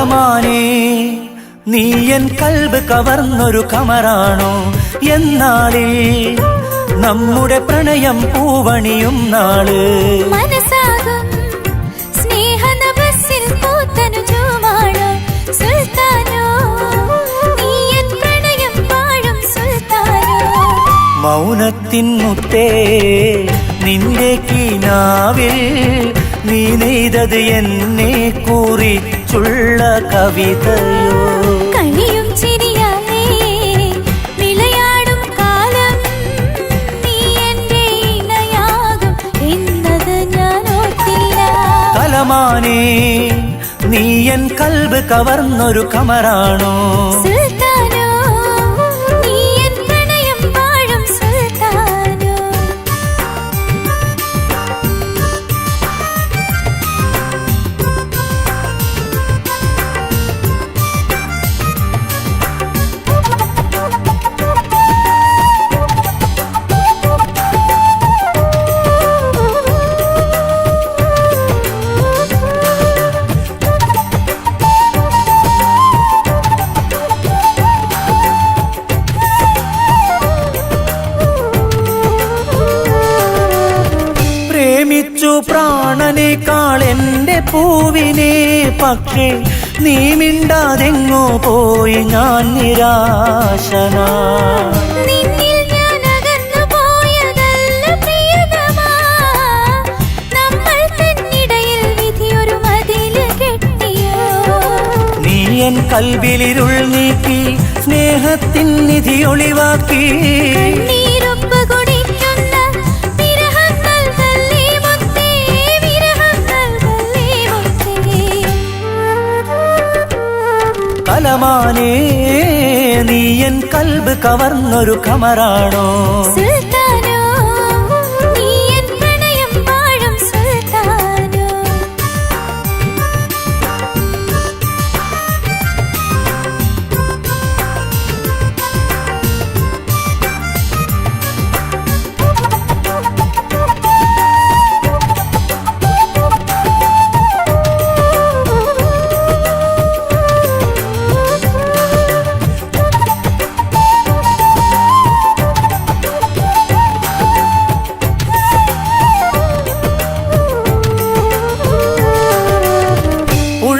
കലമാനേ നീ എൻ കൽബ് കവർന്നൊരു കമറാണോ എന്നാളിൽ നമ്മുടെ പ്രണയം പൂവണിയും നാള് മനസാകും സ്നേഹനഭസിൽ പൂത്തനുജമാണോ സുൽത്താനോ നീ എൻ പ്രണയം വാഴും സുൽത്താനോ മൗനത്തിൻ മുത്തേ നിന്റെ കിനാവിൽ നീ നെയ്തത് എന്നെ കുറിച്ചുള്ള കവിതയോ കളിയും ചിരിയാലേ വിളയാടും കാലം നീ എന്റെ ഇണയാകും എന്നത് ഞാൻ ഓർത്തില്ല കലമാനേ നീ എൻ കൽബ് കവർന്നൊരു കമറാണോ സുൽത്താനോ നീ എൻ പ്രണയം വാഴും സുൽത്താനോ പ്രേമിച്ചു പ്രാണനേക്കാൾ എന്റെ പൂവിനെ പക്ഷേ നീ മിണ്ടാതെങ്ങോ പോയി ഞാൻ നിരാശനാ നിന്നിൽ ഞാൻ അകന്നു പോയതല്ല പ്രിയതമാ നമ്മൾ തന്നിടയിൽ വിധിയൊരു മതിൽ കെട്ടിയോ നീ എൻ കൽവിലിരുൾ നീക്കി സ്നേഹത്തിൻ നിധി ഒളിവാക്കി നീരൊപ്പ് കുടിക്കുന്ന വിരഹം നൽകല്ലേ മുത്തേ വിരഹം നൽകല്ലേ മുത്തേ കലമാനേ നീ എൻ കൽബ് കവർന്നൊരു കമറാണോ സുൽത്താനോ നീ എൻ പ്രണയം വാഴും സുൽത്താനോ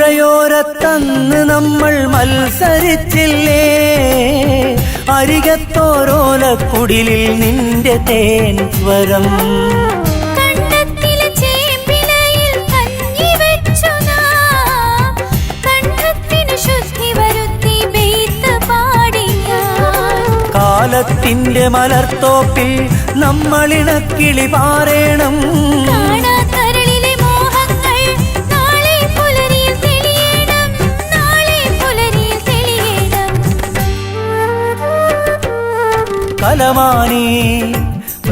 പുഴയോരത്തന്ന് നമ്മൾ മത്സരിച്ചില്ലേ അരികത്തോരോലക്കുടിലിൽ നിന്റെ തേൻ സ്വരം കണ്ടത്തിലെ ചേമ്പിലയിൽ കഞ്ഞി വെച്ചു നാം കണ്ഠത്തിനു ശുദ്ധി വരുത്തി ബെയ്ത്ത് പാടി ഞാൻ കാലത്തിന്റെ മലർത്തോപ്പിൽ നമ്മളിണക്കിളി പാറേണം കാണാത്തരളിലെ മോഹങ്ങൾ നാളെ പുലരിയിൽ തെളിയണം നാളെ പുലരിയിൽ തെളിയണം കലമാനേ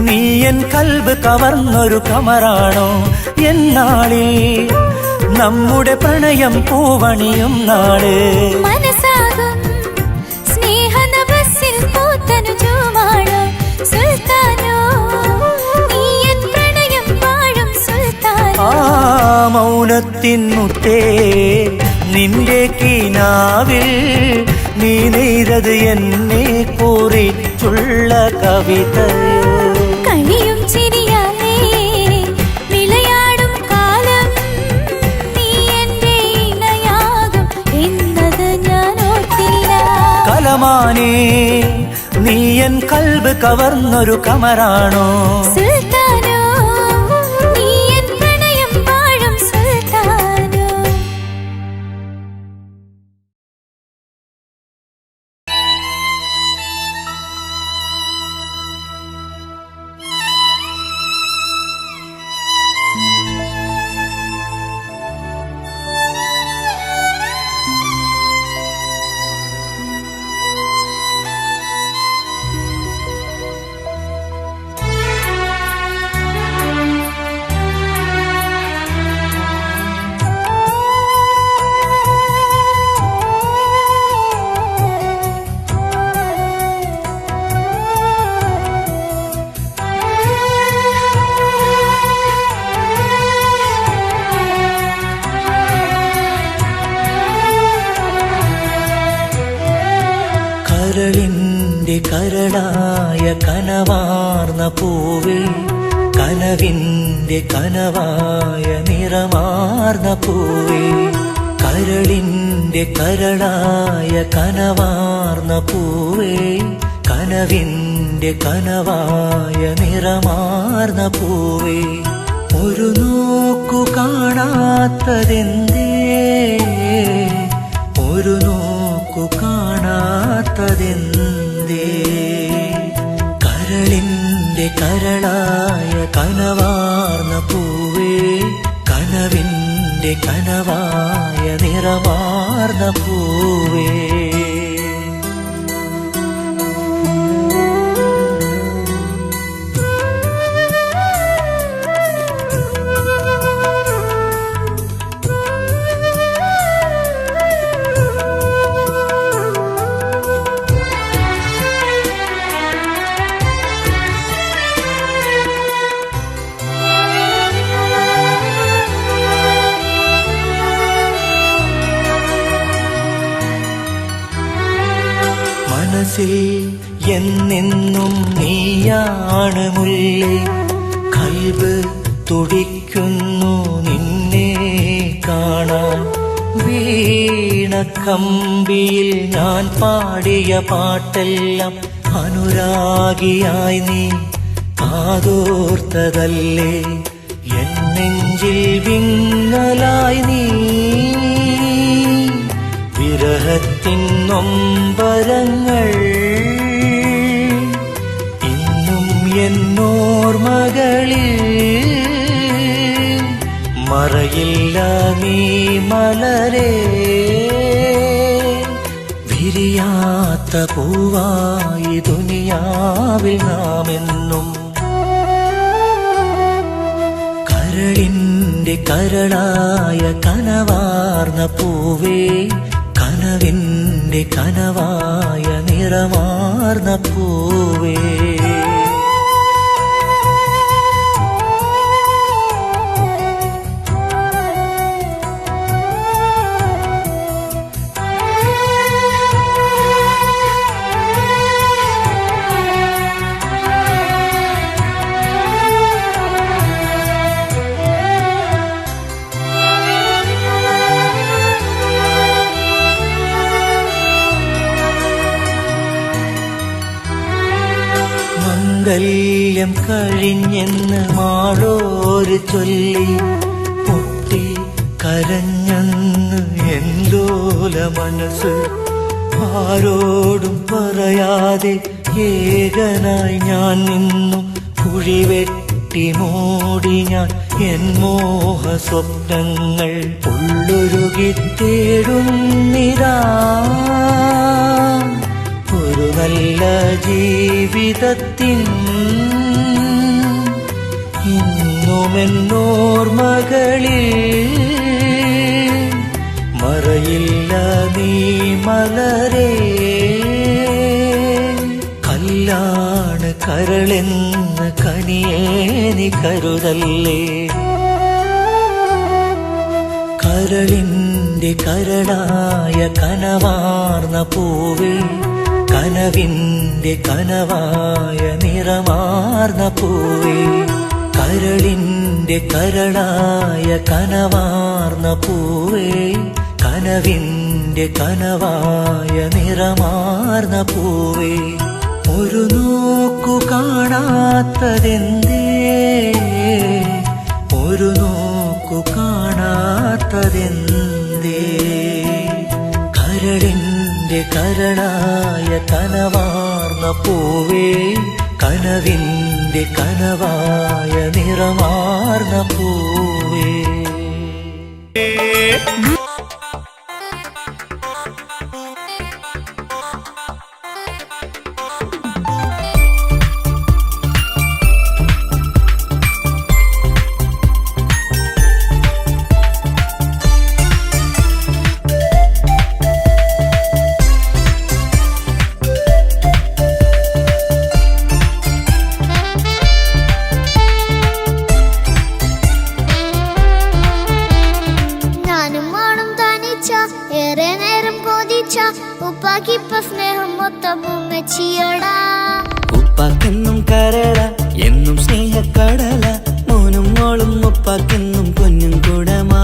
നീ എൻ കൽബ് കവർന്നൊരു കമറാണോ എന്നാളിൽ നമ്മുടെ പ്രണയം പൂവണിയും നാള് മനസാകും സ്നേഹനഭസിൽ പൂത്തനുജമാണോ സുൽത്താനോ നീ എൻ പ്രണയം വാഴും സുൽത്താനോ ആ മൗനത്തിൻ മുത്തേ നിന്റെ കിനാവിൽ നീ നെയ്തത് എന്നെ കുറിച്ചുള്ള കവിതയോ കളിയും ചിരിയാലേ വിളയാടും കാലം നീ എന്റെ ഇണയാകും എന്നത് ഞാൻ ഓർത്തില്ല കലമാനേ നീ എൻ കൽബ് കവർന്നൊരു കമറാണോ സുൽത്താനോ നീ എൻ പ്രണയം വാഴും സുൽത്താനോ കരളായ കനവാർന്ന പൂവേ കനവിൻ്റെ കനവായ നിറമാർന്ന പൂവേ കരളിൻ്റെ കരളായ കനവാർന്ന പൂവേ കനവിൻ്റെ കനവായ നിറമാർന്ന പൂവേ ഒരു നോക്കു കാണാത്തതെന്തേ ഒരു നോക്കു കാണാത്തതെന്തേ കരളിൻ്റെ കരളായ കനവാർന്ന പൂവേ കനവിൻ്റെ കനവായ നിറമാർന്ന പൂവേ മനസ്സിൽ എന്നെന്നും നീയാണ് മുല്ലേ കൽബ് തുടിക്കുന്നു നിന്നെ കാണാൻ വീണക്കമ്പിയിൽ ഞാൻ പാടിയ പാട്ടെല്ലാം അനുരാഗിയായി നീ കാതോർത്തതല്ലേ എൻ നെഞ്ചിൽ വിങ്ങലായി നീ വിരഹത്തിൻ നൊമ്പരങ്ങൾ ഇന്നും എന്നോർമകളിൽ മറയില്ല നീ മലരേ വിരിയാത്ത പൂവായി ദുനിയാവിൽ നാമെന്നും കരളിൻ്റെ കരളായ കനവാർന്ന പൂവേ കനവിൻ്റെ കനവായ നിറമാർന്ന പൂവേ മംഗല്യം കഴിഞ്ഞെന്ന് മാളോര് ചൊല്ലി പൊട്ടി കരഞ്ഞെന്ന് എൻലോല മനസ്സ് ആരോടും പറയാതെ ഏകനായി ഞാൻ നിന്നു കുഴിവെട്ടി മൂടി ഞാൻ എൻ മോഹ സ്വപ്നങ്ങൾ ഉള്ളൊരുകി തേടുന്നിരാ ഒരു നല്ല ജീവിതത്തിൻ ഇന്നുമെന്നോർമകളിൽ മറയില്ല നീ മലരേ കല്ലാണ് കരളെന്ന് കനിയേ നീ കരുതല്ലേ കരളിൻ്റെ കരളായ കനവാർന്ന പൂവേ കനവിൻ്റെ കനവായ നിറമാർന്ന പൂവേ കരളിൻ്റെ കരളായ കനവാർന്ന പൂവേ കനവിൻ്റെ കനവായ നിറമാർന്ന പൂവേ ഒരു നോക്കു കാണാത്തതെന്തേ ഒരു നോക്കു കാണാത്തതെന്തേ കരളിൻ്റെ കരളായ കനവാർന്ന പൂവേ കനവിൻ്റെ കനവായ നിറമാർന്ന പൂവേ ഏറെ നേരം കൊതി താനിച്ച ഉപ്പാക്കിപ്പ സ്നേഹം മൊത്തം ഉമ്മച്ചിയോടാ. ഉപ്പാക്കെന്നും കരള എന്നും സ്നേഹക്കടല മോനും മോളും ഉപ്പാക്കെന്നും കുഞ്ഞും കുടമാ.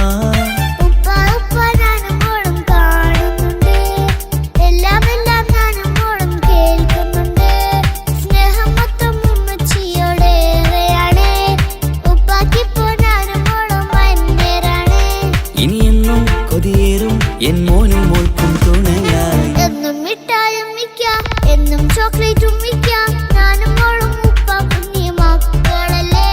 ഉപ്പ ഉപ്പ ഞാനും മോളും കാണുന്നുണ്ട്, എല്ലാം എല്ലാം ഞാനും മോളും കേൾക്കുന്നുണ്ട്. സ്നേഹം മൊത്തം ഉമ്മച്ചിയോടേറെയാണ്, ഉപ്പാക്കിപ്പോ ഞാനും മോളും അന്യരാണ്. ഇനിയെന്നും കൊതിയേറും എൻ മോനും മോൾക്കും തുണയായി. എന്നും മിഠായും മിക്കാം, എന്നും ചോക്ലേറ്റും മിക്കാം, ഞാനും മോളും ഉപ്പ കുഞ്ഞി മക്കളല്ലേ.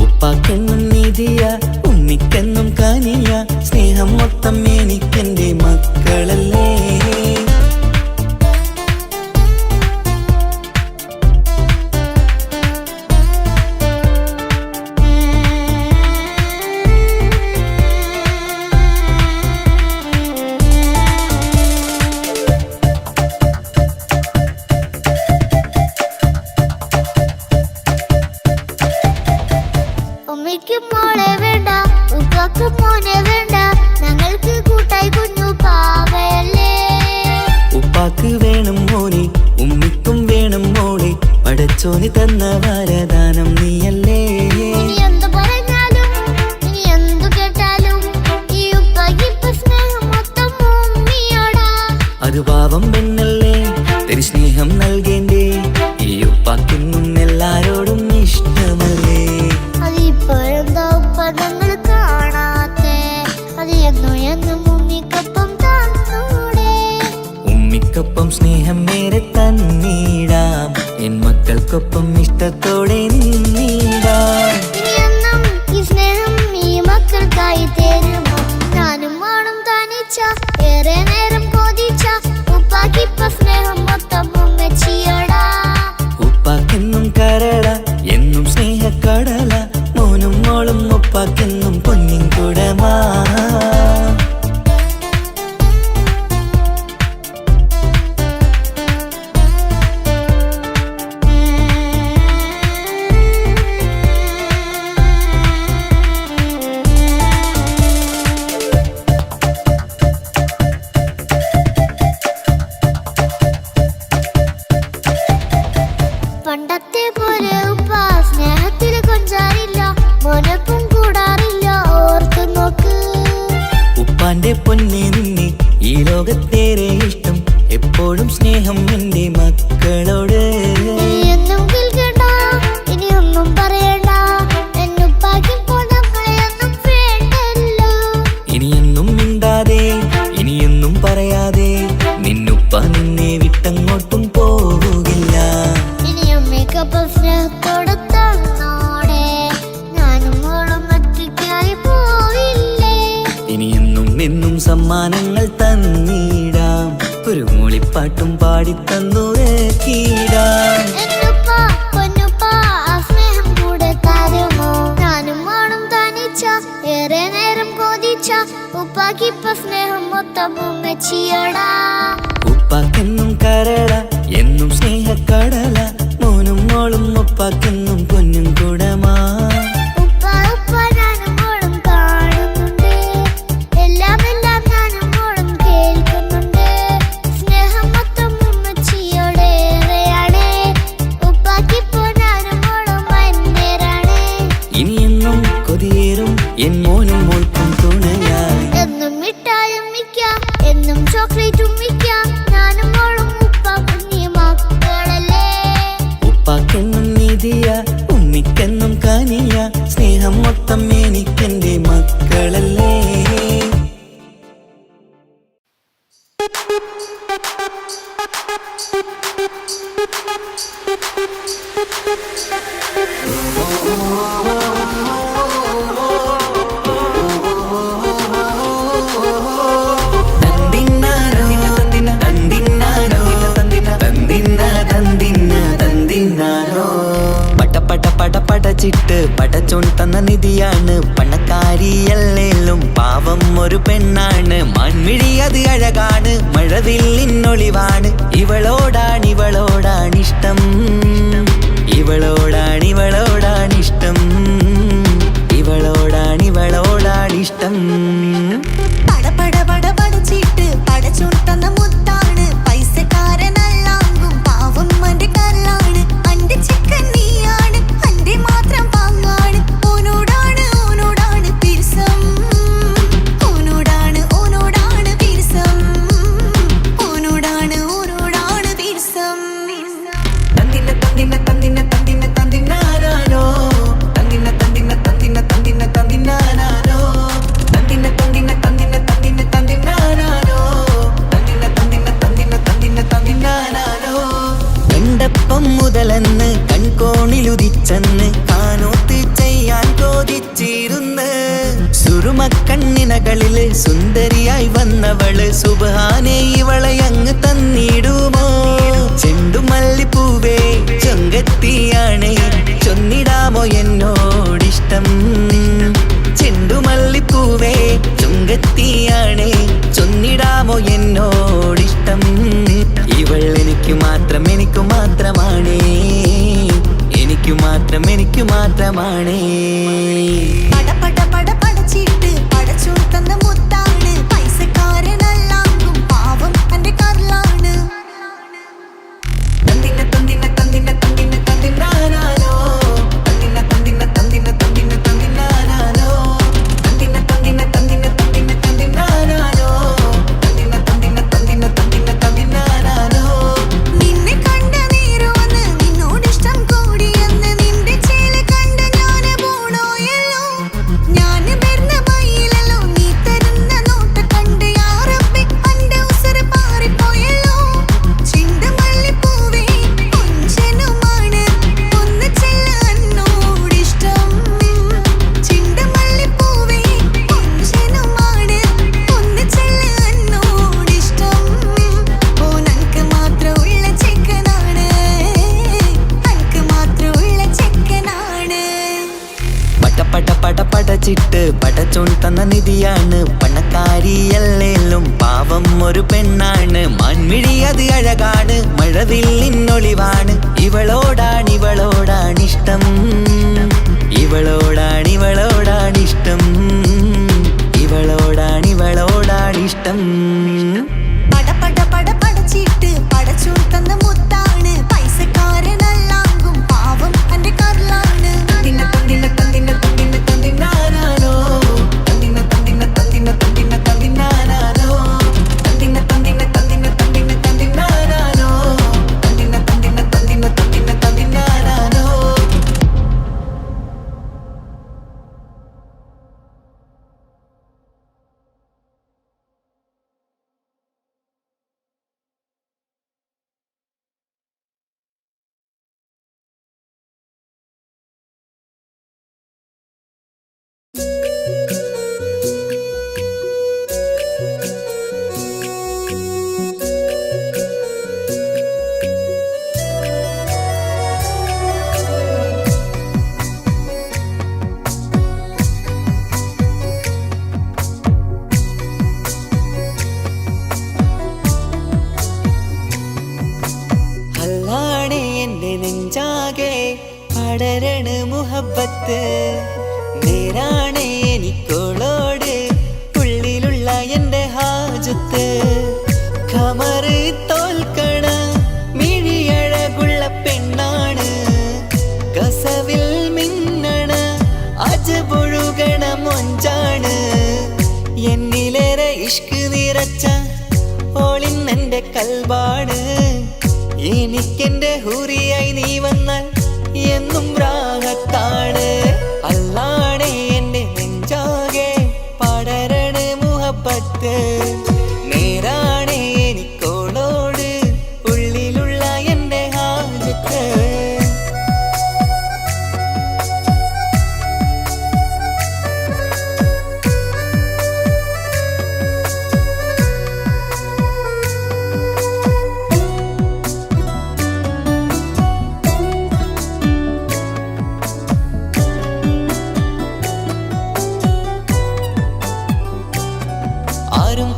ഉപ്പാക്കെന്നും നിധിയ ഉമ്മിക്കെന്നും കനിയ സ്നേഹം മൊത്തം എനിക്കെന്റെ മക്കളല്ലേ. ഉമ്മയ്ക്ക് മോളെ വേണ്ട, ഉപ്പാക്ക് മോനെ വേണ്ട, ഞങ്ങൾക്ക് കൂട്ടായി കുഞ്ഞു പാവയല്ലേ. ഉപ്പാക്ക് വേണം മോനെ ഉമ്മിക്കും വേണം മോളെ, പടച്ചോന് തന്ന വരദാനം നീയല്ലേ. ഇനി എന്തു പറഞ്ഞാലും ഇനി എന്തു കേട്ടാലും ഈ ഉപ്പാക്കിപ്പ സ്നേഹം മൊത്തം ഉമ്മിയോടാ. അത് പാവം പെണ്ണല്ലേ തിരി സ്നേഹം നൽകേണ്ടേ, ഈ ഉപ്പാക്കെന്നും എല്ലാരോടും ഇഷ്ടമല്ലേ. അതിപ്പോഴെന്താ ഉപ്പ ഞങ്ങൾ കാണാത്തെ, അത് എന്നും എന്നും ഉമ്മിക്കൊപ്പം തന്നൂടെ. ഉമ്മിക്കൊപ്പം സ്നേഹം മേരെ തന്നീടാം, എൻ മക്കൾക്കൊപ്പം ഇഷ്ടത്തോടെ നിന്നീടാം. ഇനിയെന്നും ഈ സ്നേഹം ഈ മക്കൾക്കായി തരുമോ, ഞാനും മോളും താനിച്ച ഏറെ നേരം കൊതിച്ച ഉപ്പാക്കിപ്പ സ്നേഹം മൊത്തം ഉമ്മച്ചിയോടാ. ഉപ്പാക്കെന്നും കരള എന്നും സ്നേഹക്കടല മോനും മോളും ഉപ്പാക്കെന്നും പൊന്നിൻ കുടമാ. പണ്ടത്തെ പോലെ ഉപ്പ സ്നേഹത്തിൽ കൊഞ്ചാറില്ല, മോനൊപ്പം കൂടാറില്ല, ഓർത്തു നോക്ക്. ഉപ്പാന്റെ പൊന്നെ നിന്നെ ഈ ലോകത്തേറെ ഇഷ്ടം, എപ്പോഴും സ്നേഹം എന്റെ മക്കളോട്. ഇനിയൊന്നും കേൾക്കണ്ട, ഇനിയൊന്നും പറയണ്ട, എന്നുപ്പാക്കിപ്പോ നമ്മളെയൊന്നും വേണ്ടല്ലോ. ഇനിയൊന്നും മിണ്ടാതെ ഇനിയൊന്നും പറയാതെ നിന്നുപ്പ നിന്നെ വിട്ടങ്ങോട്ടും പോവുകില്ല. ഇനിയും മികപ്പം സ്നേഹത്തോടെ തന്നോടെ, ഞാനും മോളും ഒറ്റയ്ക്കായി പോയില്ലേ. ഇനിയെന്നും എന്നും സമ്മാനങ്ങൾ തന്നീടാം, ഒരു മൂളിപ്പാട്ടും പാടിത്തന്നുറക്കിടാം. എന്നുപ്പ പൊന്നുപ്പ ആ സ്നേഹം കൂടെ തരുമോ, ഞാനും മോളും താനിച്ച ഏറെ നേരം കൊതിച്ച ഉപ്പാക്കിപ്പ സ്നേഹം മൊത്തം ഉമ്മച്ചിയോടാ. ഉപ്പാക്കെന്നും കരള എന്നും സ്നേഹക്കടല മോനും മോളും ഉപ്പാക്കെന്നും പൊന്നും കുടമാ. ഉപ്പ ഉപ്പ ഞാനും മോളും കാണുന്നുണ്ട്, എല്ലാം എല്ലാം ഞാനും മോളും കേൾക്കുന്നുണ്ട്. സ്നേഹം മൊത്തം ഉമ്മച്ചിയോടേറെയാണ്, ഉപ്പാക്കിപ്പോ ഞാനും മോളും അന്യരാണ്. ഇനിയെന്നും കൊതിയേറും എൻ മോനും മോൾക്കും തുണയായി. എന്നും മിഠായും മിക്കാം, എന്നും ചോക്ലേറ്റും മിക്കാം, ഞാനും മോളും ഉപ്പ കുഞ്ഞി മക്കളല്ലേ. ഉപ്പാക്കെന്നും നിധിയ ഉമ്മിക്കെന്നും കനിയ സ്നേഹം മൊത്തം എനിക്കെന്റെ മക്കളല്ലേ. പടച്ചിട്ട് പടച്ചോൻ തന്ന നിധിയാണ്, പണക്കാരിയല്ലേലും പാവം ഒരു പെണ്ണാണ്. മൺമിഴി അത് അഴകാണ്, മഴവില്ലിന്നൊളിവാണ്, ഇവളോടാണിഷ്ടം, ഇവളോടാണിഷ്ടം, ഇവളോടാണിഷ്ടം. പട പട പട പടച്ചിട്ട് പടച്ചോൻ തന്ന സുന്ദരിയായി വന്നവള് സുബ്ഹാനേ ഇവളെ അങ്ങ് തന്നിടുമോ ചെണ്ടുമല്ലിപ്പൂവേ ചൊങ്കത്തിയാണ് ചൊന്നിടാമോ എന്നോടിഷ്ടം ചെണ്ടുമല്ലിപ്പൂവേ ചൊങ്കത്തിയാണ് ചൊന്നിടാമോ എന്നോടിഷ്ടം ഇവൾ എനിക്ക് മാത്രം എനിക്ക് മാത്രമാണേ എനിക്ക് മാത്രം എനിക്ക് മാത്രമാണേ പടച്ചിട്ട് പടച്ചോൻ തന്ന നിധിയാണ് പണക്കാരിയല്ലേലും പാവം ഒരു പെണ്ണാണ് മാൻമിഴി അത് അഴകാണ് മഴവില്ലിന്നൊളിവാണ് ഇവളോടാണിഷ്ടം ഇവളോടാണിഷ്ടം ഇവളോടാണിഷ്ടം പടച്ചിട്ട് പടച്ചോൻ തന്ന മുത്താണ് പൈസക്കാരനല്ലാങ്കും പാവം അന്റെ കർലാണ് പടരണ മുഹബത്ത് നേരാണ് എനിക്കോളോട് ഉള്ളിലുള്ള എൻ്റെ ഹാജത്ത് ഖമറ് തോൽക്കണ മിഴിയഴകുള്ള പെണ്ണാണ് കസവിൽ മിന്നണ അജപൊഴുകണ മൊഞ്ചാണ് എന്നിലേറെ ഇഷ്ക് നിറച്ച ഓളിന്നെൻ്റെ കൽബാണ് എനിക്കെന്റെ ഹൂറിയായി നീ വന്നാൽ എന്നും രാഗത്താണ് അല്ലാണേ എൻ്റെ നെഞ്ചാകെ പടരണ മുഹബത്ത് നേരാണേ എനിക്കോളോട് ഉള്ളിലുള്ള എൻ്റെ ഹാജത്ത്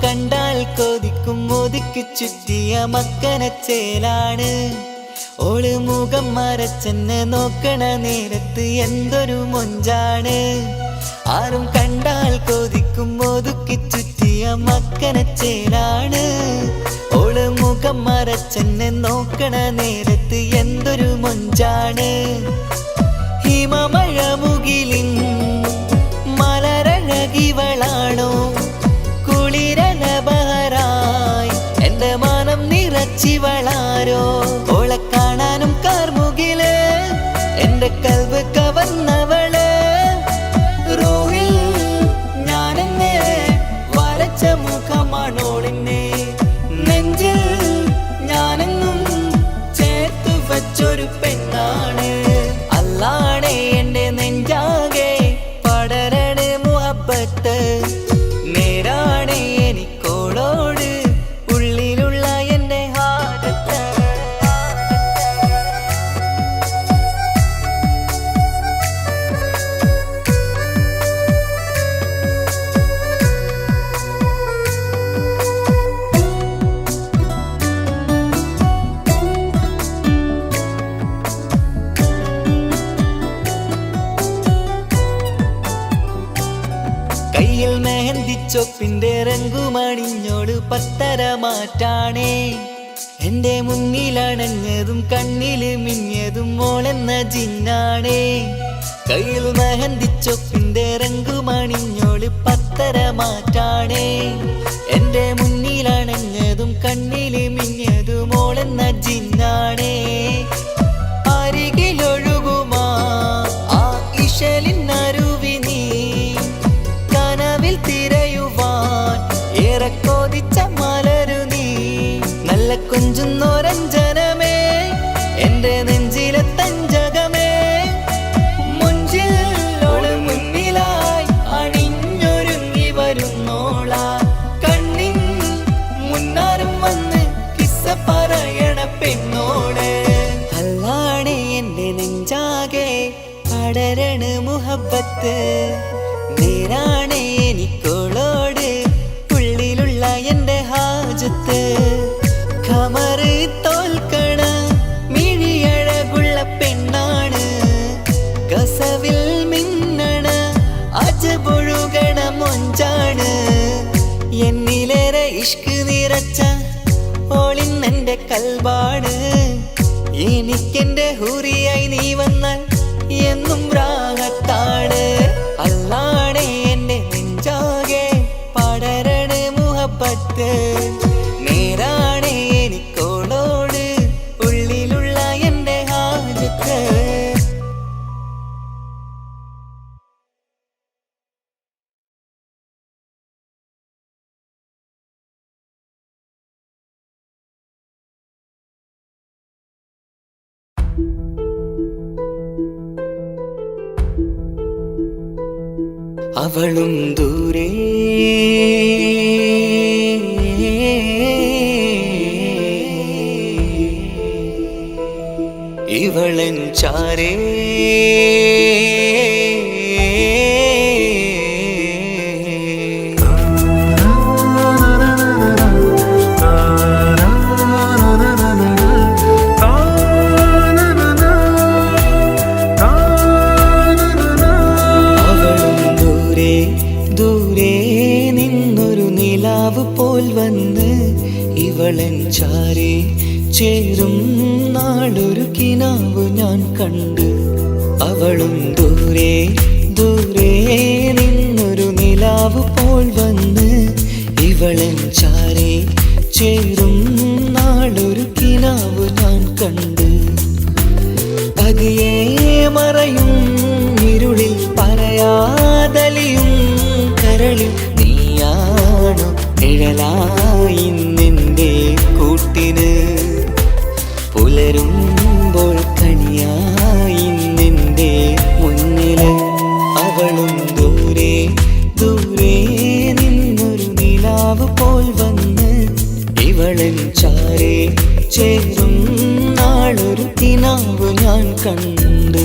കണ്ടാൽ കൊതിക്കും ഒതുക്കി ചുറ്റിയ മക്കനച്ചേലാണ് ഓള് മുഖം മറച്ചെന്നെ നോക്കണ നേരത്ത് എന്തൊരു മൊഞ്ചാണ് ആരും കണ്ടാൽ കൊതിക്കും ഒതുക്കി ചുറ്റിയ മക്കനച്ചേലാണ് ഓള് മുഖം മറച്ചെന്നെ നോക്കണ നേരത്ത് എന്തൊരു മൊഞ്ചാണ് ഹിമമഴ മുകിലിൻ മലരഴകിവളാണോ കുളിരലബഹരായി എന്റെ മാനം നിറച്ചിവളാരോ ഓളെ കാണാനും കാർമുകില് എന്റെ കൽവ് കവർന്നവള് റോഹിൽ ഞാനെന്നെ വരച്ച മുഖമാണോളിന്നെ നെഞ്ചിൽ ഞാനെന്നും ചേർത്തു വച്ചൊരു പെണ്ണാണ് അല്ലാണേ എന്റെ നെഞ്ചാകെ പടരണ മുഹബത്ത് നേരാ ചൊപ്പിന്റെ രംഗുമണിഞ്ഞോട് പത്തര മാറ്റാണേ എന്റെ മുന്നിലണഞ്ഞതും കണ്ണില് മിഞ്ഞതും മോളെന്ന ജിന്നാണേ കയ്യിൽ മെഹന്തി ചൊപ്പിന്റെ രംഗുമണിഞ്ഞോട് പത്തര മാറ്റാണേ എന്റെ മുന്നിലണഞ്ഞതും കണ്ണില് മിഞ്ഞതും മോളെന്ന ജിന്നാണേ അരികിലൊഴുകുമാ ആ ഇശലിനരുവി നീ കനവിൽ തിരയുവാൻ ഏറെ കൊതിച്ച മലരു നീ നല്ല കൊഞ്ചുന്നോരഞ്ജനമേ എന്റെ നെഞ്ചിലെ തഞ്ചകമേ മുഞ്ചിൽ മുന്നിലായി അണിഞ്ഞൊരുങ്ങി വരുന്നോളാ കണ്ണിൻ മുന്നാരും വന്ന് കിസ്സ പറയണ പെണ്ണോട് അല്ലാണേ എന്റെ നെഞ്ചാകെ പടരണ മുഹബത്ത് നേരാണേ എനിക്കോളോട് ഉള്ളിലുള്ള എന്റെ ഹാജത്ത് ഖമറ് തോൽക്കണ മിഴിയഴകുള്ള പെണ്ണാണ് കസവിൽ മിന്നണ അജബൊഴുകണ മൊഞ്ചാണ് എന്നിലേറെ ഇഷ്ക് നിറച്ച ഓളിന്നെന്റെ കൽബാണ് എനിക്കെന്റെ ഹുറിയായി നീ വന്നാൽ എന്നും രാഗത്താണ് അല്ലാണേ എന്റെ നെഞ്ചാകെ പടരണ മുഹബത്ത് നേരാണേ എനിക്കോളോട് ഉള്ളിലുള്ള എന്റെ ഹാജത്ത് അവളും ദൂരെ ഇവളൻ ചാരേ പോൽ വന്ന് ഇവളൻ ചാരേ ചേരും നാളൊരു കിനാവ് ഞാൻ കണ്ട് അവളും ദൂരെ ദൂരെ നിന്നൊരു നിലാവ് പോൽ വന്ന് ഇവളൻ ചാരേ ചേരും നാളൊരു കിനാവ് ഞാൻ കണ്ട് പതിയെ മറയും ഇരുളിൽ പറയാതലിയും കരളിൽ നീയാണോ നിഴലായി നിന്റെ കൂട്ടിന് പുലരുമ്പോൾ കണിയായി നിന്റെ മുന്നില് അവളും ദൂരെ ദൂരെ നിന്നൊരു നിലാവ് പോൽ വന്ന് ഇവളൻ ചാരേ ചേരും നാളൊരു കിനാവ് ഞാൻ കണ്ട്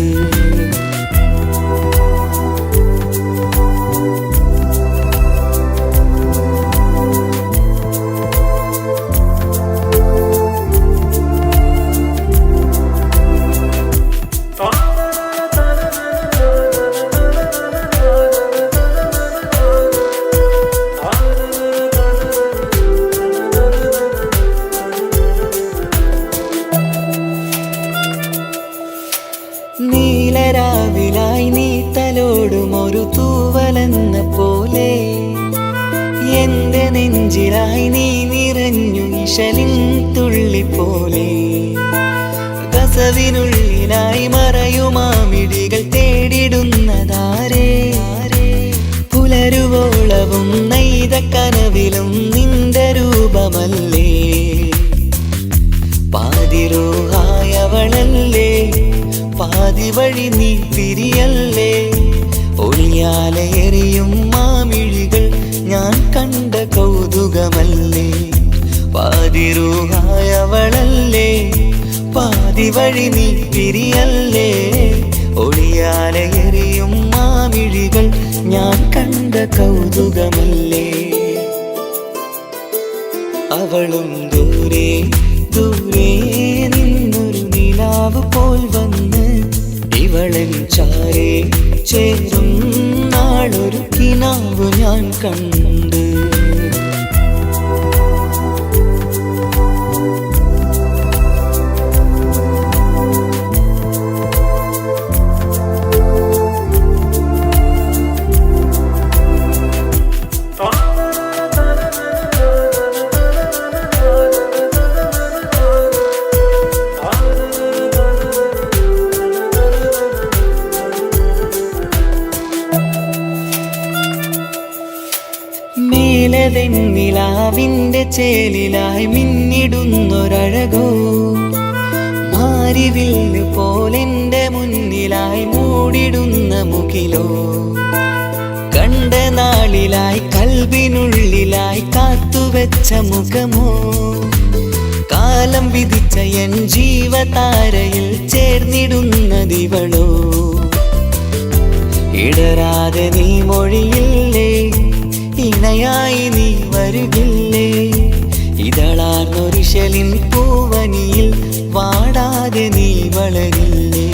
നീലരാവിലായി നീ തലോടും ഒരു തൂവലെന്ന പോലെ എന്റെ നെഞ്ചിലായി നീ നിറഞ്ഞു ഇശലിൻ തുള്ളി പോലെ കസവിനുള്ളിലായി മറയുമാമിടികൾ തേടിടുന്നതാരേ പുലരുവോളവും നെയ്ത കനവിലും നിന്റെ രൂപമല്ലേ പാതിരോഹായവളല്ലേ പാതി വഴി നീ പിരിയല്ലേ ഒളിയാലെറിയും മാമിഴികൾ ഞാൻ കണ്ട കൗതുകമല്ലേ പാതിരൂഹായവളല്ലേ പാതി വഴി നീ പിരിയല്ലേ ഒളിയാലെറിയും മാമിഴികൾ ഞാൻ കണ്ട കൗതുകമല്ലേ അവളും ദൂരെ ദൂരെ നിന്നൊരു നിലാവ് പോൽ വന്ന് ഇവളൻ ചാരേ ചേരും നാളൊരു കിനാവ് ഞാൻ കണ്ട് വെണ്ണിലാവിന്റെ ചേലിലായി മിന്നിടുന്നൊരഴകോ മാരിവില്ല് പോലെന്റെ മുന്നിലായി മൂടിടുന്ന മുകിലോ കണ്ട നാളിലായി കൽവിനുള്ളിലായി കാത്തുവെച്ച മുഖമോ കാലം വിധിച്ച എൻ ജീവതാരയിൽ ചേർന്നിടുന്നതിവളോ ഇടരാതെ നീ മൊഴിയില്ലേ ഇണയായി നീ വരുകില്ലേ ഇതളാർന്നൊരിശലിൻ പൂവനിയിൽ വാടാതെ നീ വളരില്ലേ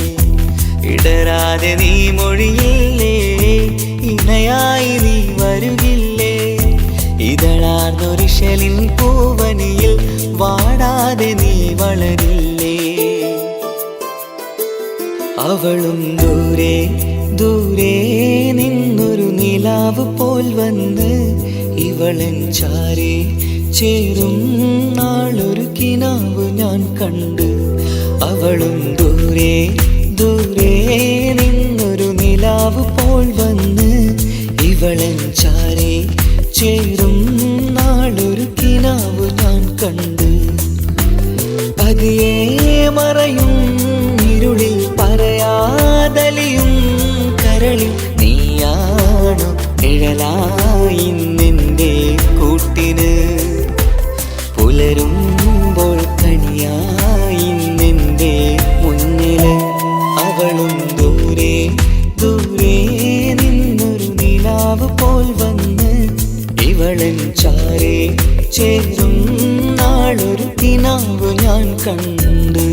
ഇടരാതെ നീ മൊഴിയില്ലേ ഇണയായി നീ വരുകില്ലേ ഇതളാർന്നൊരിശലിൻ പൂവനിയിൽ വാടാതെ നീ വളരില്ലേ അവളും ദൂരെ ദൂരെ നിന്നൊരു നിലാവ് പോൽ വന്ന് ഇവളൻ ചാരെ ചേരും നാളൊരു കിനാവ് ഞാൻ കണ്ട് അവളും ദൂരെ ദൂരെ നിന്നൊരു നിലാവ് പോൽ വന്ന് ഇവളൻ ചാരെ ചേരും നാളൊരു കിനാവ് ഞാൻ കണ്ട് പതിയെ മറയും ഇരുളിൽ പറയാതലിയും കരളിൽ നീയാണു നിഴലായി നിന്റെ കൂട്ടിന് പുലരുമ്പോൾ കണിയായി നിന്റെ മുന്നില് അവളും ദൂരെ ദൂരെ നിന്നൊരു നിലാവ് പോൽ വന്ന് ഇവളൻ ചാരെ ചേരും നാളൊരു കിനാവ് ഞാൻ കണ്ട്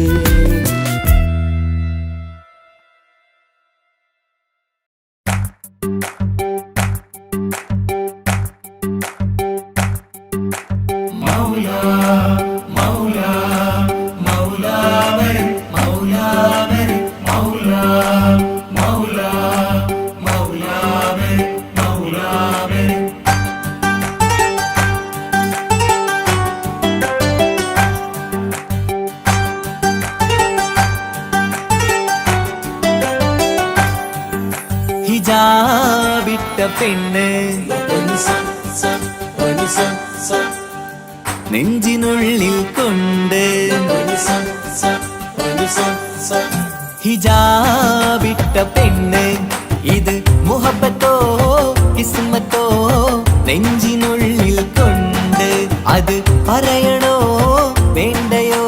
ഹിജാബിട്ട പെണ്ണ് നെഞ്ചിനുള്ളിൽ കൊണ്ട് ഹിജാബിട്ട പെണ്ണ് ഇത് മുഹബത്തോ കിസ്മത്തോ നെഞ്ചിനുള്ളിൽ കൊണ്ട് അത് പറയണോ വേണ്ടയോ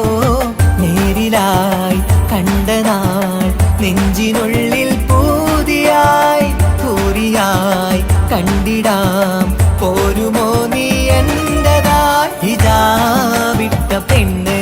നേരിലായി കണ്ട നാൾ നെഞ്ചിനുള്ളിൽ പൂതിയായി പൂരിയായി കണ്ടിടാം പോരുമോ നീ എന്റതായി ഹിജാബിട്ട പെണ്ണ്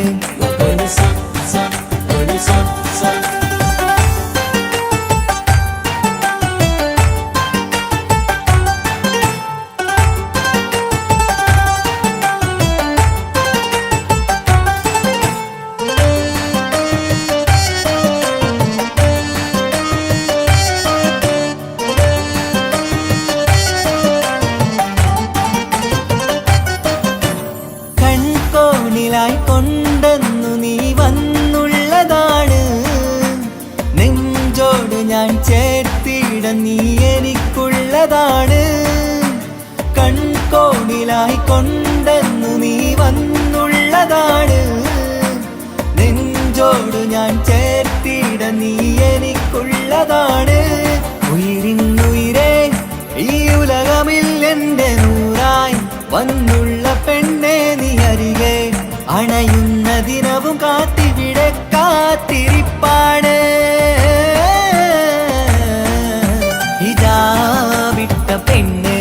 കൊണ്ടെന്നു നീ വന്നുള്ളതാണ് നെഞ്ചോട് ഞാൻ ചേർത്തിട നീ എനിക്കുള്ളതാണ് കൺകോണിലായി കൊണ്ടെന്നു നീ വന്നുള്ളതാണ് നെഞ്ചോട് ഞാൻ ചേർത്തിട നീ എനിക്കുള്ളതാണ് ഉയിരിന്നുയിരേ ഈ ഉലകമിൽ എന്റെ നൂറായി വന്നുള്ള പെണ്ണെ നീ അരികെ അണയുന്ന ദിനവും കാത്തിവിടെ കാത്തിരിപ്പാണ് ഹിജാബിട്ട പെണ്ണ്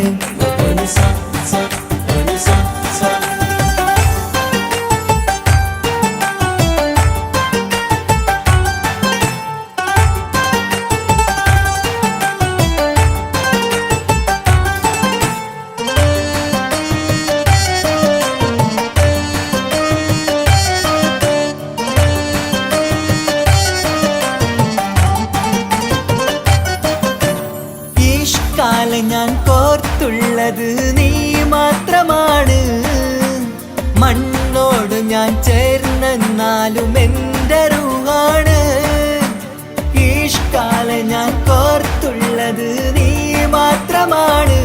ഞാൻ കോർത്തുള്ളത് നീ മാത്രമാണ് മണ്ണോട് ഞാൻ ചേർന്നെന്നാലും എൻ്റെ റൂഹാണ് ഈഷ്കാല ഞാൻ കോർത്തുള്ളത് നീ മാത്രമാണ്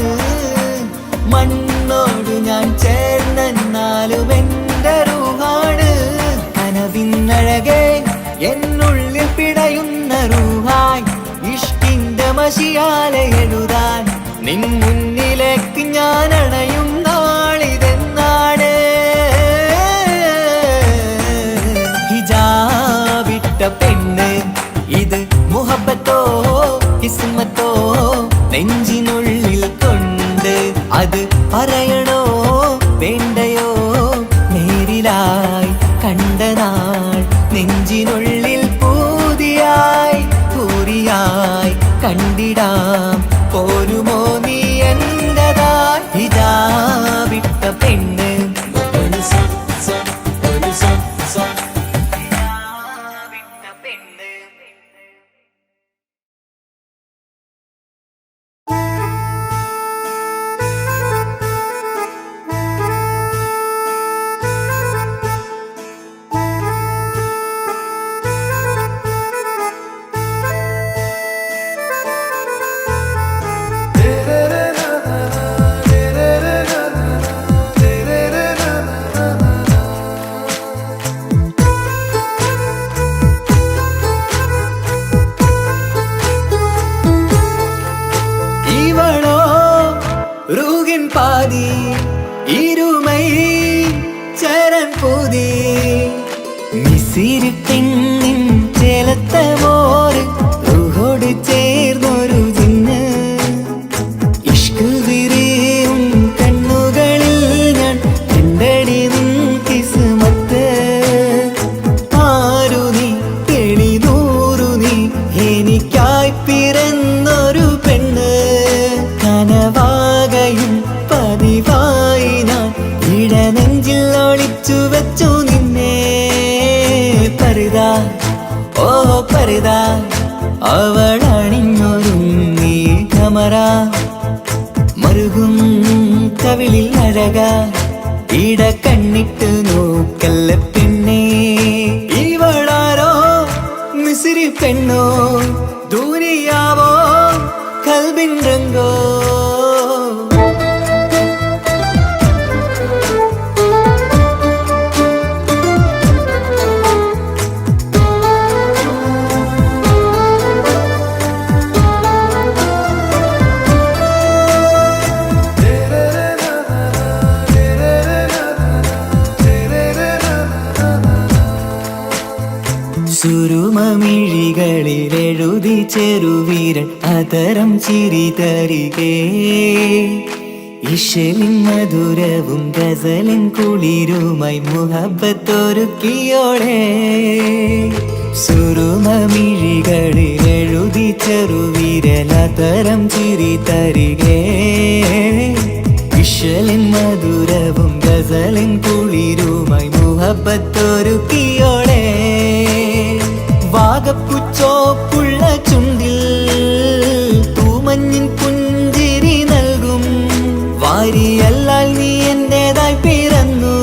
മണ്ണോട് ഞാൻ பாதி இருமை சரண் பூதி മിസിരി പെണ്ണിൻ ചേലത്ത മോര് റൂഹോട് ചേർന്നൊരു ജിന്ന് ഇഷ്ക് വിരിയും കണ്ണുകളിൽ ഞാൻ കണ്ടടി നിൻ കിസ്മത്ത് ആരു നീ തെളിനൂറു നീ എനിക്കായി പിറന്നൊരു പെണ്ണ് കനവാകയും പതിവായി ഞാൻ ഇടനെഞ്ചിൽ ഒളിച്ചു വെച്ചു നിന്നെ പരിതാ ഓ പരിതാ അവളണിഞ്ഞൊരുങ്ങി കമറ മറുകും കവിളിൽ അഴക ഇട കണ്ണിട്ട് നോക്കല്ല പെണ്ണേ ഇവളാരോ മിസിരി പെണ്ണോ ദൂരിയാവോ കൽബിൻ രംഗോ സുരുമമിഴികളിൽ എഴുതി ചെറുവീരൻ അതരം ചിരി തരികേ ഇശലിൻ മധുരവും ഗസലിൻ കുളിരുമായി മുഹബത്തൊരുക്കിയോടെ സുരുമമിഴികളിൽ എഴുതി ചെറുവീരൻ അതരം ചിരി തരികേ ഇശലിൻ മധുരവും ഗസലിൻ കുളിരുമായി മുഹബത്തൊരുക്കിയോടെ വാഗപ്പുച്ചോപ്പുള്ള ചുണ്ടിൽ തൂമഞ്ഞിൻ പുഞ്ചിരി നൽകും വാരിയല്ലാൽ നീ എന്റേതായി പിറന്നു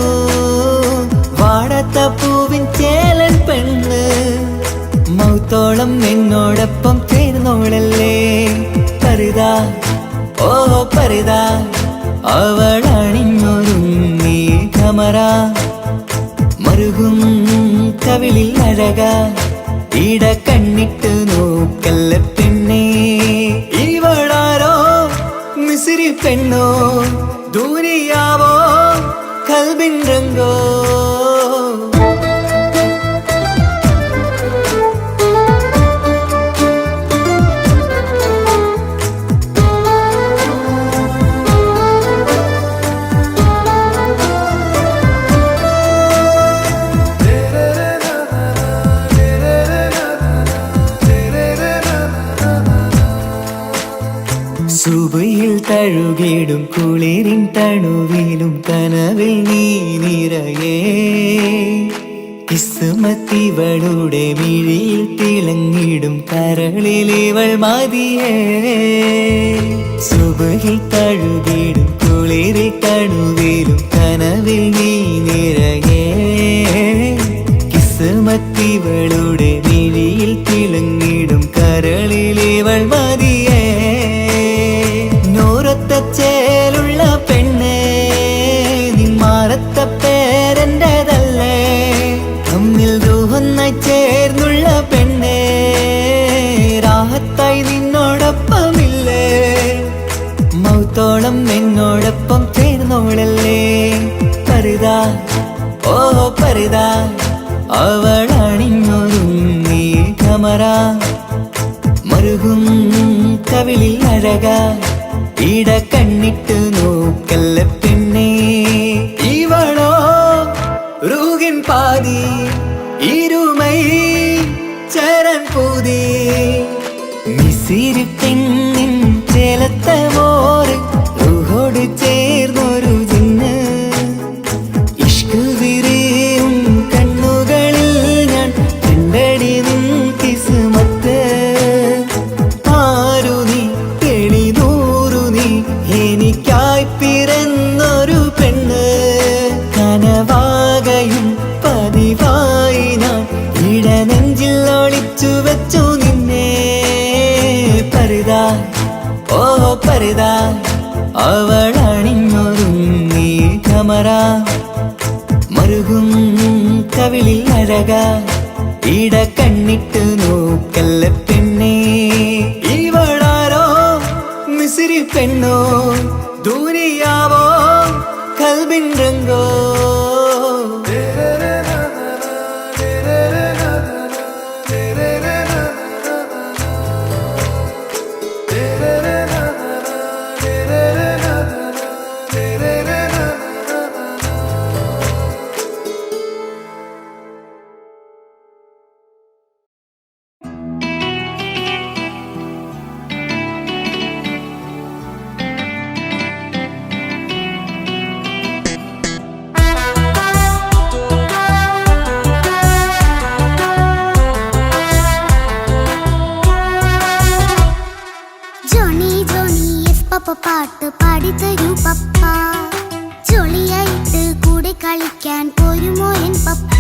വാടത്ത പൂവിൻ ചേലൻ പെണ്ണ് മൗത്തോളം എന്നോടൊപ്പം ചേർന്നോളല്ലേ പരിതാ ഓ പരിതാ അവളണിഞ്ഞൊരുങ്ങി കമറ മറുകും കവിളിൽ അഴക ഇട കണ്ണിട്ട് നോക്കല്ല പെണ്ണേ ഇവളാരോ മിസിരി പെണ്ണോ ദൂരിയാവോ കൽബിൻ രംഗോ സുബയിൽ തഴുകിടും കുളിരിൻ തണുവിലും കനവിൽ നീ നിറയേ കിസ്മത്തിവളുടെ മിഴിയിൽ തിളങ്ങിടും കരളിലിവൾ മതിയേ സുബയിൽ തഴുകിടും കുളിരിൽ തണുവിലും കനവിൽ നീ നിറയേ കിസ്മത്തിവളുടെ മിഴിയിൽ തിളങ്ങിടും കരളിലിവൾ മതിയേ ചേലുള്ള പെണ്ണേ നിന്മാറത്ത പേരെന്റേതല്ലേ തമ്മിൽ രൂഹൊന്നായി ചേർന്നുള്ള പെണ്ണേ രാഹത്തായി നിന്നോടൊപ്പമില്ലേ മൗത്തോളം എന്നോടൊപ്പം ചേർന്നോളല്ലേ പരിതാ ഓ പരിതാ അവളണിഞ്ഞൊരുങ്ങി കമറ മറുകും കവിളിൽ അഴക ഇട കണ്ണിട്ട് നോക്കല്ല പെണ്ണേ ഇവളോ റൂഹിൻ പാതി ഇരുമൈ ചരൺ പൂതി മിസിരി പെണ്ണിൻ ചേലത്ത മോര് റൂഹോട് ചേർന്നൊരു ജിന്ന് ഇഷ്ക് പരതാ അവൾ അണിഞ്ഞൊരുങ്ങി കമറ മറുകും കവിളിൽ അഴക ഇട കണ്ണിട്ട് നോക്കല്ല പെണ്ണേ ഇവളാരോ മിസിരി പെണ്ണോ ദൂരിയാവോ കൽബിൻ രംഗോ പാട്ട് പാടിത്തരൂ പപ്പ ജോളിയായിട്ട് കൂടെ കളിക്കാൻ പോരുമോ എൻ പപ്പ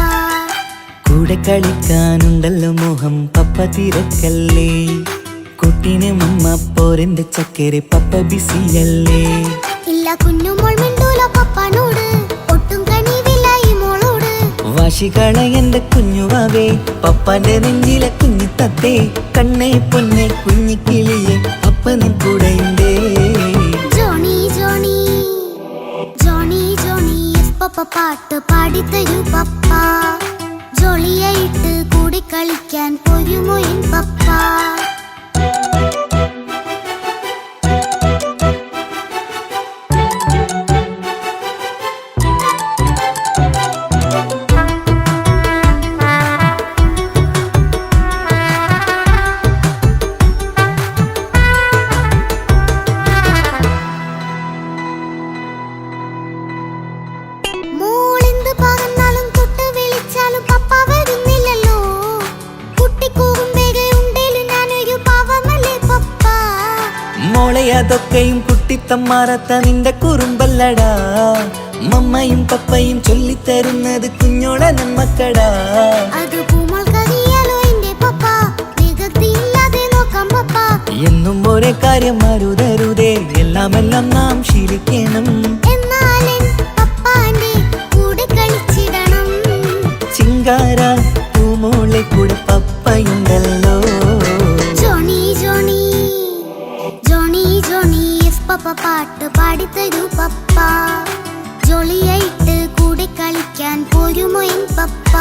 കൂടെ കളിക്കാനുണ്ടല്ലോ മോഹം പപ്പ തിരക്കല്ലേ കുട്ടീനെ മമ്മ പോരെന്റെ ചക്കരെ പപ്പ ബിസിയല്ലേ ഇല്ല കുഞ്ഞുമോൾ മിണ്ടൂല പപ്പനോട് ഒട്ടും കണിവില്ല ഈ മോളോട് വാശികള എന്റെ കുഞ്ഞുവാവേ പപ്പാന്റെ നെഞ്ചിലെ കുഞ്ഞു തത്തേ കണ്ണേ പൊന്നെ കുഞ്ഞിക്കിളിയെ അപ്പനും കൂടെയുണ്ടേ ജോണി ജോണി ജോണി ജോണി പപ്പ പാട്ട് പാടിത്തരൂ പപ്പ ജോളിയായിട്ട് കൂടി കളിക്കാൻ പോരുമോ എൻ പപ്പ അതൊക്കെയും കുട്ടിത്തമ്മാറത്ത നിന്റെ കുറുമ്പല്ലടാ മമ്മയും പപ്പയും ചൊല്ലിത്തരുന്നത് കുഞ്ഞോളെ നമ്മക്കടാ എന്നും ഒരേ കാര്യം മരുതരുതേ എല്ലാമെല്ലാം നാം ശീലിക്കണം ചിങ്കാര പൂമോളെ കൂടെ പപ്പയുണ്ടല്ലോ പപ്പ പാട്ട് പാടിത്തരൂ പപ്പ ജോളിയായിട്ട് കൂടെ കളിക്കാൻ പോരുമോ എൻ പപ്പ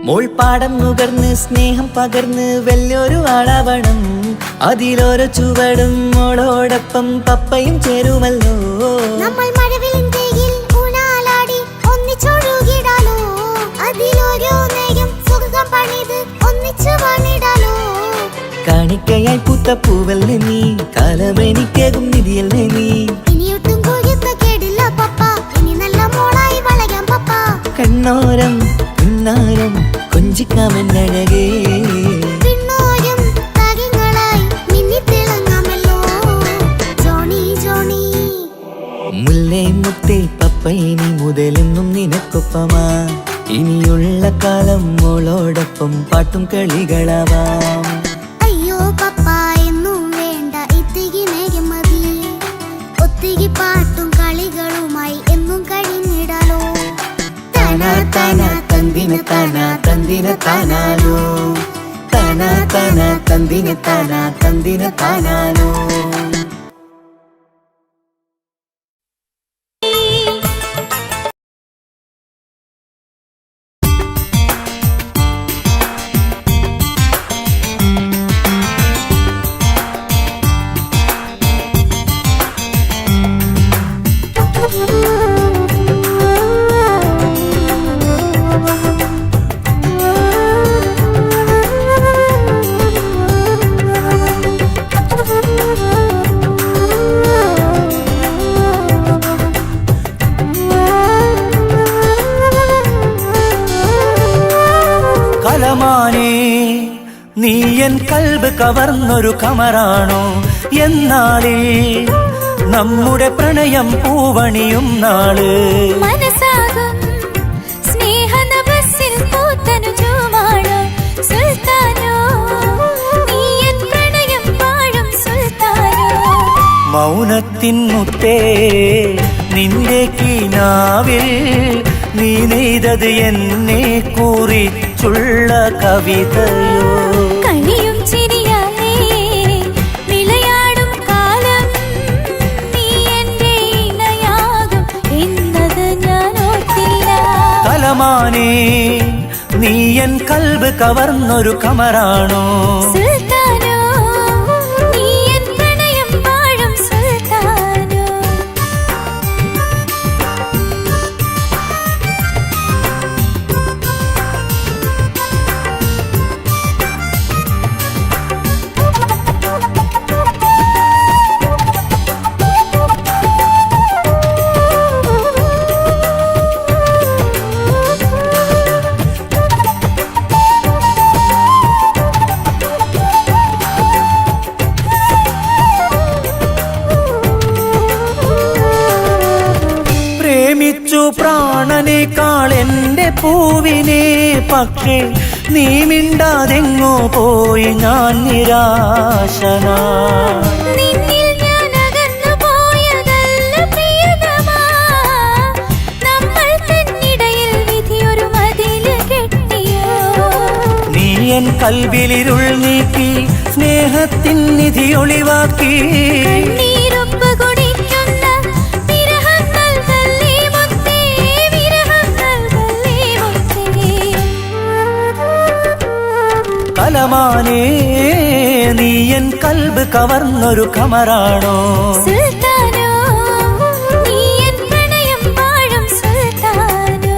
മോൾപ്പാടം നുകർന്ന് സ്നേഹം പകർന്ന് വലിയൊരു ആളാവണം അതിലോരോ ചുവടും മോളോടൊപ്പം പപ്പയും ചേരുമല്ലോ നമ്മൾ മഴവിലിൻ ഊനാലാടി ഒന്നിച്ചൊഴുകിടാലോ അതിലോരോ നേരം സുഖം പണിത് ഒന്നിച്ചു വാണിടാലോ കാണിക്കയായി പൂത്ത പൂവല്ലേ നീ കാലമെനിക്കേകും നിധിയല്ലേ നീ ഇനിയൊട്ടും കോരിത്ത കേടില്ല പപ്പ ഇനി നല്ല മോളായി വളരാം പപ്പ കണ്ണോരം പിന്നാരം കൊഞ്ചിക്കാമെന്നഴകേ പിന്നോരം താരങ്ങളായി മിന്നിത്തിളങ്ങാമല്ലോ ജോണി ജോണി മുല്ലേ മുത്തേ പപ്പ ഇനി മുതലെന്നും നിനക്കൊപ്പമാ ഇനിയുള്ള കാലം മോളോടൊപ്പം പാട്ടും കളികളാവാം അയ്യോ പപ്പ എന്നും വേണ്ട ഇത്തിരി നേരം മതി ഒത്തിരി പാട്ടും കളികളുമായി എന്നും കഴിഞ്ഞിടാലോ താനാ താനാ തന്തിന താനാ തന്തിന താനാലോ താനാ താനാ തന്തിന താനാ തന്തിന താനാലോ കവർന്നൊരു കമറാണോ എന്നാളിൽ നമ്മുടെ പ്രണയം പൂവണിയും നാള് മനസ്സാകും സ്നേഹനഭസിൽ പൂത്തനുജവുമാണോ സുൽത്താനോ നീ എൻ പ്രണയം വാഴും സുൽത്താനോ മൗനത്തിൻ മുത്തേ നിന്റെ കീനാവിൽ നീ നെയ്തത് എന്നെ കുറിച്ചുള്ള കവിതയോ കളിയും ചിരിയാലേ വിളയാടും കാലം നീ എന്റെ ഇണയാകും എന്നത് ഞാൻ ഓർത്തില്ല കലമാനേ നീ എൻ കൽബ് കവർന്നൊരു കമറാണോ സുൽത്താനോ നീ എൻ പ്രണയം വാഴും സുൽത്താനോ പ്രേമിച്ചു പ്രാണനേക്കാൾ എന്റെ പൂവിനെ പക്ഷേ നീ മിണ്ടാതെങ്ങോ പോയി ഞാൻ നിരാശനാ നിന്നിൽ ഞാൻ അകന്നു പോയതല്ല പ്രിയതമാ നമ്മൾ തന്നിടയിൽ വിധിയൊരു മതില് കെട്ടിയോ നീ എൻ കൽവിലിരുൾ നീക്കി സ്നേഹത്തിൻ നിധി ഒളിവാക്കി കണ്ണീരൊപ്പ് കുടിക്കുന്ന വിരഹം നൽകല്ലേ മുത്തേ വിരഹം നൽകല്ലേ മുത്തേ കലമാനേ നീ എൻ കൽബ് കവർന്നൊരു കമറാണോ സുൽത്താനോ നീ എൻ പ്രണയം വാഴും സുൽത്താനോ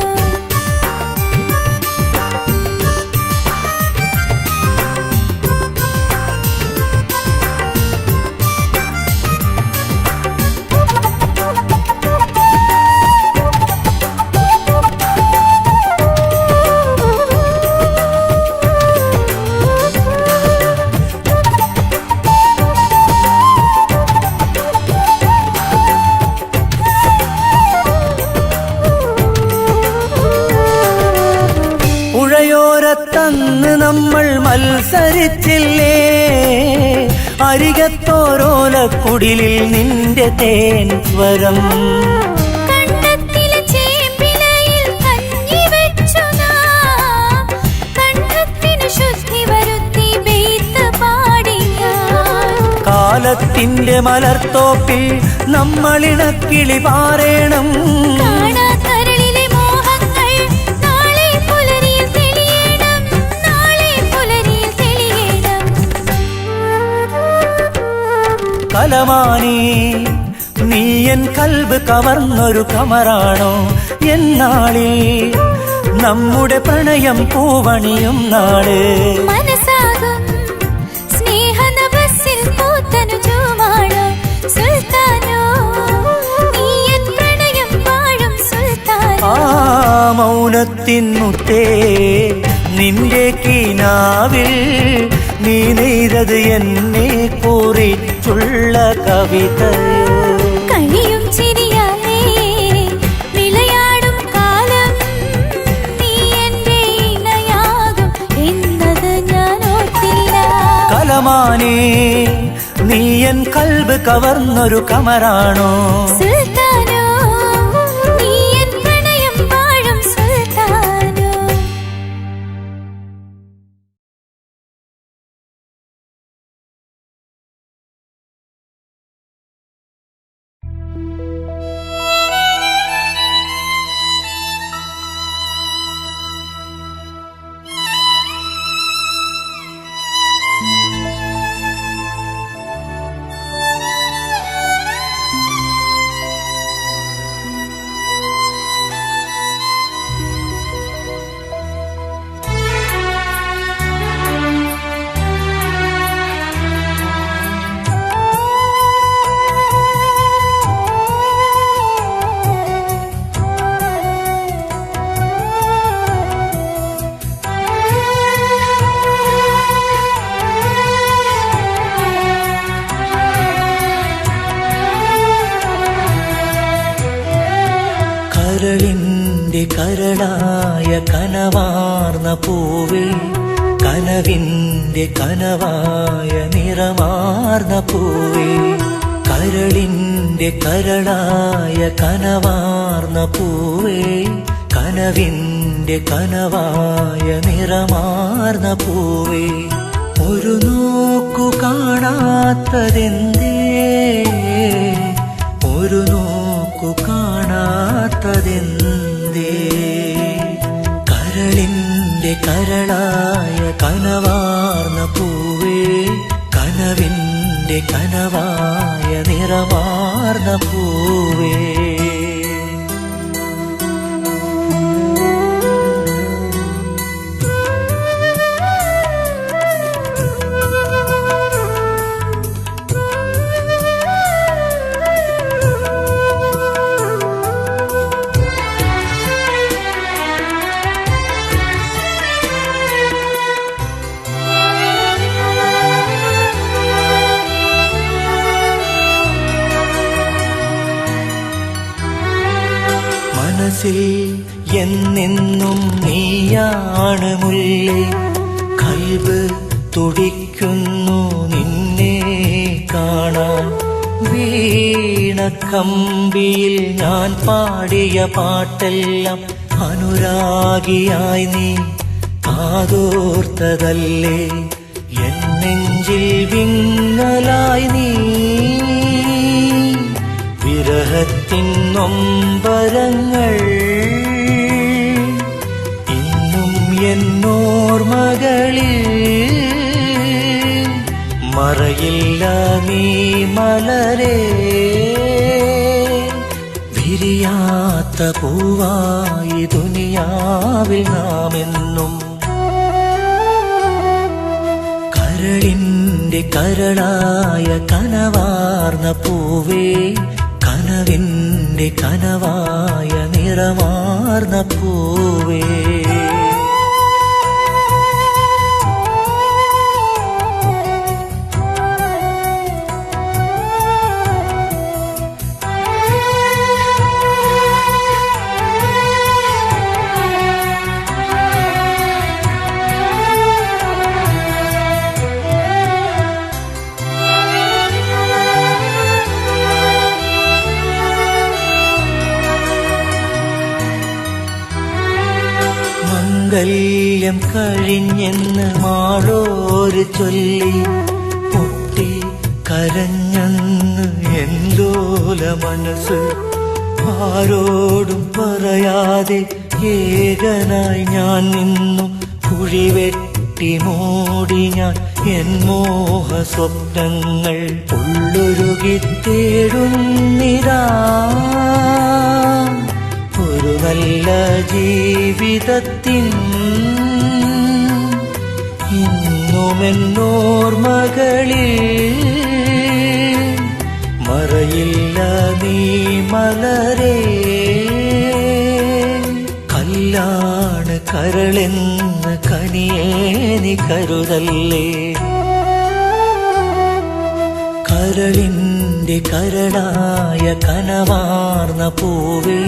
പുഴയോരത്തന്ന് നമ്മൾ മത്സരിച്ചില്ലേ അരികത്തോരോലക്കുടിലിൽ നിന്റെ തേൻ സ്വരം കണ്ടത്തിലെ ചേമ്പിലയിൽ കഞ്ഞി വെച്ചു നാം കണ്ഠത്തിനു ശുദ്ധി വരുത്തി ബെയ്ത്ത് പാടിയ കാലത്തിന്റെ മലർത്തോപ്പിൽ നമ്മളിണക്കിളി പാറേണം കാണാക്കരളിലെ മോഹങ്ങൾ നാളെ പുലരിയിൽ തെളിയണം നാളെ പുലരിയിൽ തെളിയണം കലമാനേ നീ എൻ കൽബ് കവർന്നൊരു കമറാണോ എന്നാളിൽ നമ്മുടെ പ്രണയം പൂവണിയും നാള് മനസ്സാകും സ്നേഹനഭസിൽ പൂത്തനുജവുമാണോ സുൽത്താനോ നീ എൻ പ്രണയം വാഴും സുൽത്താനോ ആ മൗനത്തിൻ മുത്തേ നിന്റെ കീനാവിൽ നീ നെയ്തത് എന്നെ കുറിച്ചുള്ള കവിതയോ കളിയും ചിരിയാലേ വിളയാടും കാലം നീ എന്റെ ഇണയാകും എന്നത് ഞാൻ ഓർത്തില്ല കലമാനേ നീ എൻ കൽബ് കവർന്നൊരു കമറാണോ സുൽത്താനോ നീ എൻ പ്രണയം വാഴും സുൽത്താനോ കരളായ കനവാർന്ന പൂവേ കനവിൻ്റെ കനവായ നിറമാർന്ന പൂവേ കരളിൻ്റെ കരളായ കനവാർന്ന പൂവേ കനവിൻ്റെ കനവായ നിറമാർന്ന പൂവേ ഒരു നോക്കു കാണാത്തതെന്തേ ഒരു നോക്കു കാണാത്തതെന്തേ കരളിൻ്റെ കരളായ കനവാർന്ന പൂവേ കനവിൻ്റെ കനവായ നിറമാർന്ന പൂവേ മനസ്സിൽ എന്നെന്നും നീയാണ് മുല്ലേ കൽബ് തുടിക്കുന്നു നിന്നെ കാണാൻ വീണക്കമ്പിയിൽ ഞാൻ പാടിയ പാട്ടെല്ലാം അനുരാഗിയായി നീ കാതോർത്തതല്ലേ എൻ നെഞ്ചിൽ വിങ്ങലായി നീ വിരഹത്തിൻ നൊമ്പരങ്ങൾ ഇന്നും എന്നോർമകളിൽ മറയില്ല നീ മലരേ വിരിയാത്ത പൂവായി ദുനിയാവിൽ നാമെന്നും കരളിൻ്റെ കരളായ കനവാർന്ന പൂവേ കനവിൻ്റെ കനവായ നിറമാർന്ന പൂവേ മംഗല്യം കഴിഞ്ഞെന്ന് മാളോര് ചൊല്ലി പൊട്ടി കരഞ്ഞെന്ന് എന്തോല മനസ്സ് ആരോടും പറയാതെ ഏകനായി ഞാൻ നിന്നു കുഴിവെട്ടി മൂടി ഞാൻ എൻ മോഹ സ്വപ്നങ്ങൾ ഉള്ളൊരുകി തേടുന്നിരാ ഒരു നല്ല ജീവിതത്തിൻ ഇന്നുമെന്നോർമകളിൽ മറയില്ല നീ മലരേ കല്ലാണ് കരളെന്ന് കനിയേ നീ കരുതല്ലേ കരളിൻ്റെ കരളായ കനവാർന്ന പൂവേ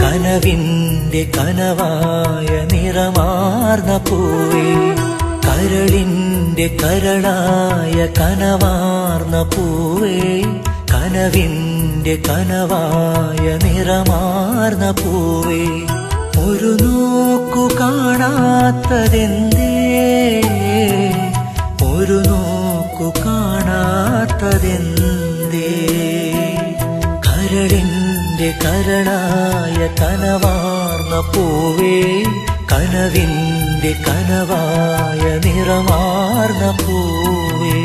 കനവിൻ്റെ കനവായ നിറമാർന്ന പൂവേ കരളിൻ്റെ കരളായ കനവാർന്ന പൂവേ കനവിൻ്റെ കനവായ നിറമാർന്ന പൂവേ ഒരു നോക്കു കാണാത്തതെന്തേ ഒരു നോക്കു കാണാത്തതെന്തേ കരളിൻ്റെ കരളായ കനവാർന്ന പൂവേ കനവിൻ്റെ കനവായ നിറമാർന്ന പൂവേ